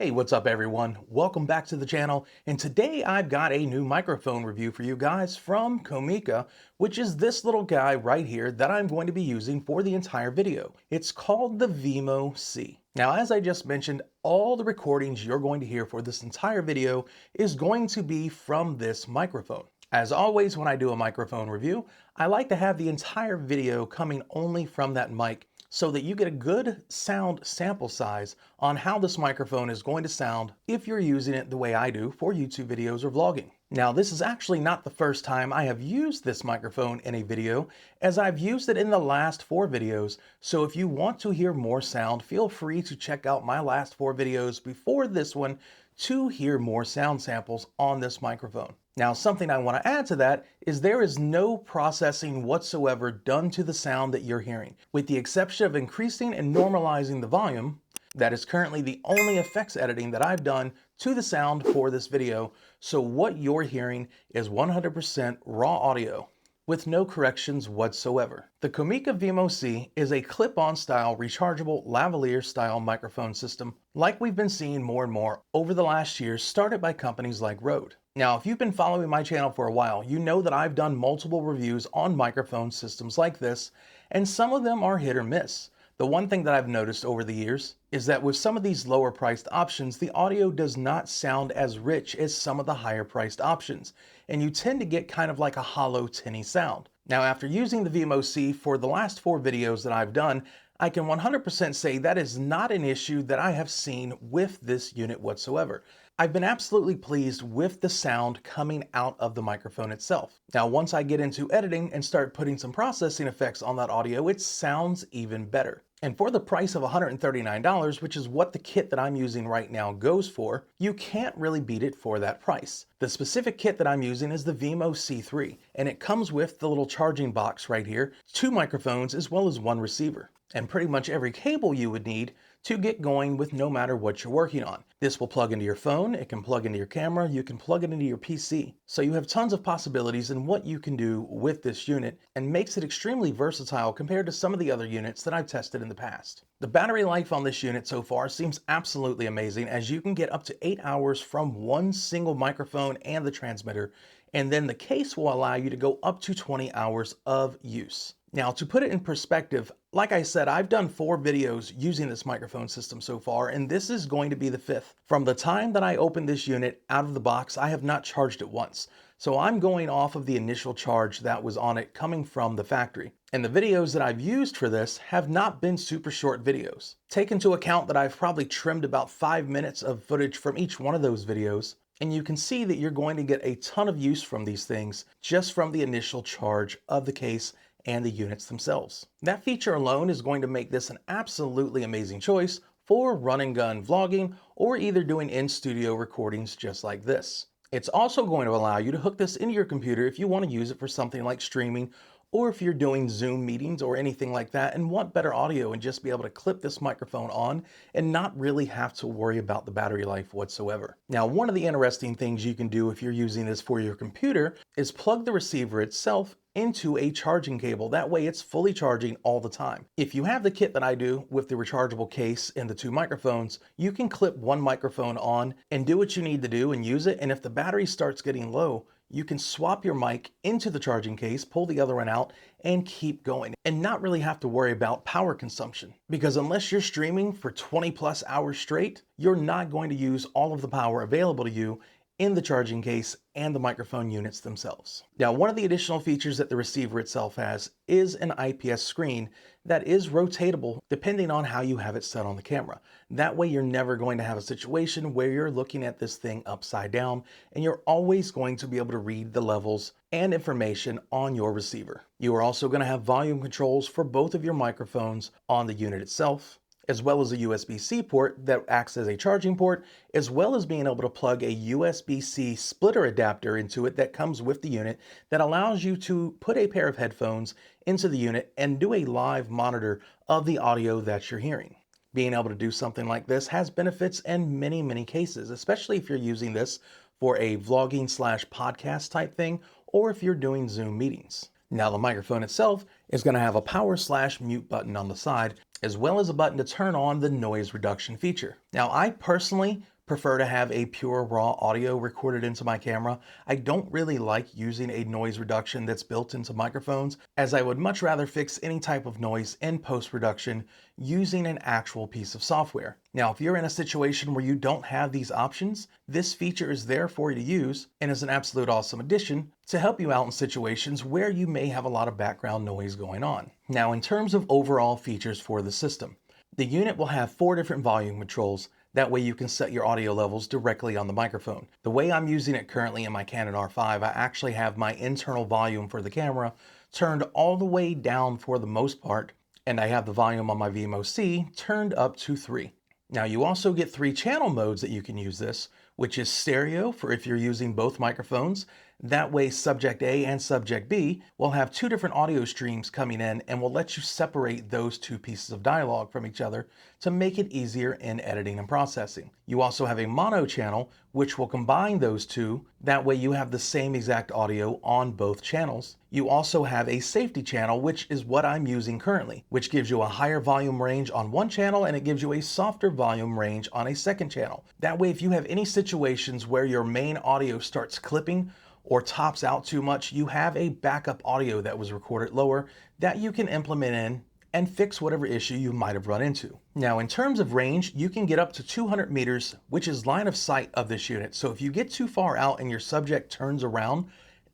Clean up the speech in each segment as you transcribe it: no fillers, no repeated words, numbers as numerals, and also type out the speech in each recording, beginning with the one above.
Hey, what's up everyone? Welcome back to the channel, and today I've got a new microphone review for you guys from Comica, which is this little guy right here that I'm going to be using for the entire video. It's called the Vimo C. Now, as I just mentioned, all the recordings you're going to hear for this entire video is going to be from this microphone. As always, when I do a microphone review, I like to have the entire video coming only from that mic so that you get a good sound sample size on how this microphone is going to sound if you're using it the way I do for YouTube videos or vlogging. Now, this is actually not the first time I have used this microphone in a video, as I've used it in the last 4 videos, so if you want to hear more sound, feel free to check out my last 4 videos before this one to hear more sound samples on this microphone. Now, something I want to add to that is there is no processing whatsoever done to the sound that you're hearing, with the exception of increasing and normalizing the volume. That is currently the only effects editing that I've done to the sound for this video, so what you're hearing is 100% raw audio with no corrections whatsoever. The Comica Vimo C is a clip-on style rechargeable lavalier style microphone system like we've been seeing more and more over the last years, started by companies like Rode. Now, if you've been following my channel for a while, you know that I've done multiple reviews on microphone systems like this, and some of them are hit or miss. The one thing that I've noticed over the years is that with some of these lower priced options, the audio does not sound as rich as some of the higher priced options, and you tend to get kind of like a hollow, tinny sound. Now, after using the Vimo C for the last 4 videos that I've done, I can 100% say that is not an issue that I have seen with this unit whatsoever. I've been absolutely pleased with the sound coming out of the microphone itself. Now, once I get into editing and start putting some processing effects on that audio, it sounds even better. And for the price of $139, which is what the kit that I'm using right now goes for, you can't really beat it for that price. The specific kit that I'm using is the Vimo C3, and it comes with the little charging box right here, 2 microphones as well as 1 receiver, and pretty much every cable you would need to get going with no matter what you're working on. This will plug into your phone, it can plug into your camera, you can plug it into your PC. So you have tons of possibilities in what you can do with this unit, and makes it extremely versatile compared to some of the other units that I've tested in the past. The battery life on this unit so far seems absolutely amazing, as you can get up to 8 hours from one single microphone and the transmitter, and then the case will allow you to go up to 20 hours of use. Now, to put it in perspective, like I said, I've done 4 videos using this microphone system so far, and this is going to be the 5th. From the time that I opened this unit out of the box, I have not charged it once. So I'm going off of the initial charge that was on it coming from the factory. And the videos that I've used for this have not been super short videos. Take into account that I've probably trimmed about 5 minutes of footage from each one of those videos, and you can see that you're going to get a ton of use from these things just from the initial charge of the case and the units themselves. That feature alone is going to make this an absolutely amazing choice for run and gun vlogging, or either doing in-studio recordings just like this. It's also going to allow you to hook this into your computer if you want to use it for something like streaming, or if you're doing Zoom meetings or anything like that and want better audio, and just be able to clip this microphone on and not really have to worry about the battery life whatsoever. Now, one of the interesting things you can do if you're using this for your computer is plug the receiver itself into a charging cable. That way it's fully charging all the time. If you have the kit that I do with the rechargeable case and the 2 microphones, you can clip 1 microphone on and do what you need to do and use it, and if the battery starts getting low, you can swap your mic into the charging case, pull the other one out, and keep going, and not really have to worry about power consumption. Because unless you're streaming for 20 plus hours straight, you're not going to use all of the power available to you in the charging case and the microphone units themselves. Now, one of the additional features that the receiver itself has is an IPS screen that is rotatable depending on how you have it set on the camera. That way you're never going to have a situation where you're looking at this thing upside down, and you're always going to be able to read the levels and information on your receiver. You are also going to have volume controls for both of your microphones on the unit itself, as well as a USB-C port that acts as a charging port, as well as being able to plug a USB-C splitter adapter into it that comes with the unit that allows you to put a pair of headphones into the unit and do a live monitor of the audio that you're hearing. Being able to do something like this has benefits in many, many cases, especially if you're using this for a vlogging slash podcast type thing, or if you're doing Zoom meetings. Now, the microphone itself is going to have a power slash mute button on the side, as well as a button to turn on the noise reduction feature. Now, I personally prefer to have a pure raw audio recorded into my camera. I don't really like using a noise reduction that's built into microphones, as I would much rather fix any type of noise in post-production using an actual piece of software. Now, if you're in a situation where you don't have these options, this feature is there for you to use and is an absolute awesome addition to help you out in situations where you may have a lot of background noise going on. Now, in terms of overall features for the system, the unit will have 4 different volume controls. That way you can set your audio levels directly on the microphone. The way I'm using it currently in my Canon R5, I actually have my internal volume for the camera turned all the way down for the most part, and I have the volume on my Vimo C turned up to 3. Now, you also get 3 channel modes that you can use this, which is stereo for if you're using both microphones. That way subject A and subject B will have 2 different audio streams coming in and will let you separate those 2 pieces of dialogue from each other to make it easier in editing and processing. You also have a mono channel, which will combine those 2. That way you have the same exact audio on both channels. You also have a safety channel, which is what I'm using currently, which gives you a higher volume range on one channel and it gives you a softer volume range on a second channel. That way, if you have any situations where your main audio starts clipping or tops out too much, you have a backup audio that was recorded lower that you can implement in and fix whatever issue you might have run into. Now, in terms of range, you can get up to 200 meters, which is line of sight of this unit. So if you get too far out and your subject turns around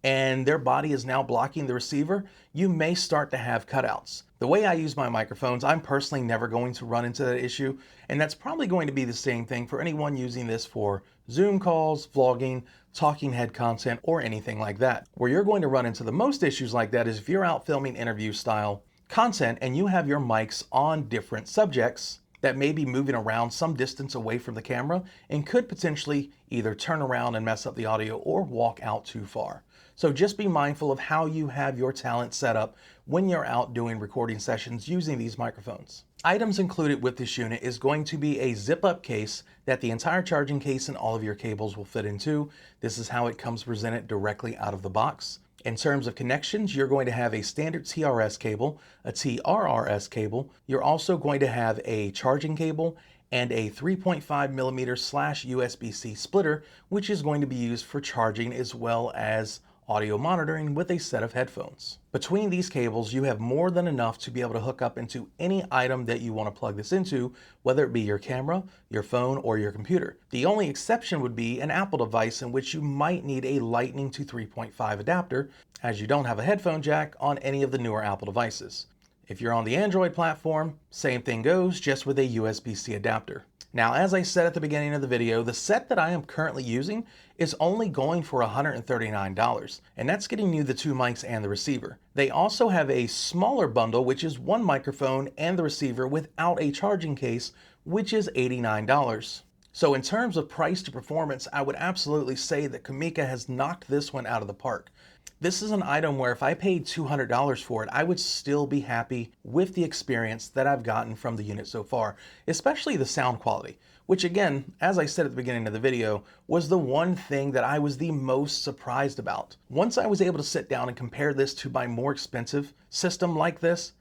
and their body is now blocking the receiver, you may start to have cutouts. The way I use my microphones, I'm personally never going to run into that issue, and that's probably going to be the same thing for anyone using this for Zoom calls, vlogging, talking head content, or anything like that. Where you're going to run into the most issues like that is if you're out filming interview style content and you have your mics on different subjects that may be moving around some distance away from the camera and could potentially either turn around and mess up the audio or walk out too far. So just be mindful of how you have your talent set up when you're out doing recording sessions using these microphones. Items included with this unit is going to be a zip-up case that the entire charging case and all of your cables will fit into. This is how it comes presented directly out of the box. In terms of connections, you're going to have a standard TRS cable, a TRRS cable. You're also going to have a charging cable and a 3.5 millimeter /USB-C splitter, which is going to be used for charging as well as audio monitoring with a set of headphones. Between these cables, you have more than enough to be able to hook up into any item that you want to plug this into, whether it be your camera, your phone, or your computer. The only exception would be an Apple device in which you might need a Lightning to 3.5 adapter, as you don't have a headphone jack on any of the newer Apple devices. If you're on the Android platform, same thing goes, just with a USB-C adapter. Now, as I said at the beginning of the video, the set that I am currently using is only going for $139, and that's getting you the 2 mics and the receiver. They also have a smaller bundle, which is 1 microphone and the receiver without a charging case, which is $89. So in terms of price to performance, I would absolutely say that Comica has knocked this one out of the park. This is an item where if I paid $200 for it, I would still be happy with the experience that I've gotten from the unit so far, especially the sound quality, which again, as I said at the beginning of the video, was the one thing that I was the most surprised about. Once I was able to sit down and compare this to my more expensive system like this,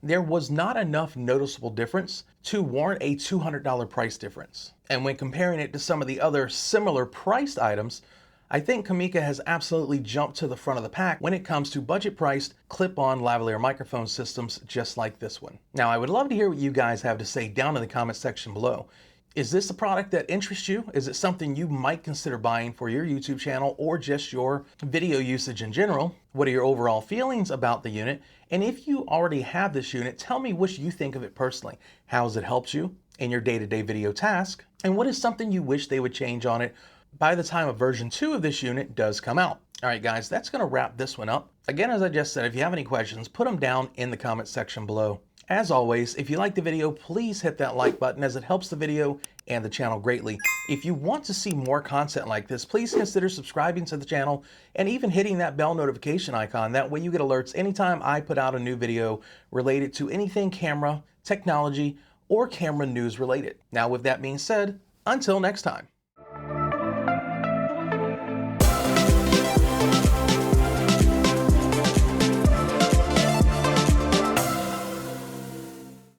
there was not enough noticeable difference to warrant a $200 price difference. And when comparing it to some of the other similar priced items, I think Comica has absolutely jumped to the front of the pack when it comes to budget-priced, clip-on lavalier microphone systems just like this one. Now, I would love to hear what you guys have to say down in the comment section below. Is this a product that interests you? Is it something you might consider buying for your YouTube channel or just your video usage in general? What are your overall feelings about the unit? And if you already have this unit, tell me what you think of it personally. How has it helped you in your day-to-day video task? And what is something you wish they would change on it by the time of version 2 of this unit does come out? All right, guys, that's going to wrap this one up. Again, as I just said, if you have any questions, put them down in the comment section below. As always, if you like the video, please hit that like button as it helps the video and the channel greatly. If you want to see more content like this, please consider subscribing to the channel and even hitting that bell notification icon. That way you get alerts anytime I put out a new video related to anything camera, technology, or camera news related. Now, with that being said, until next time.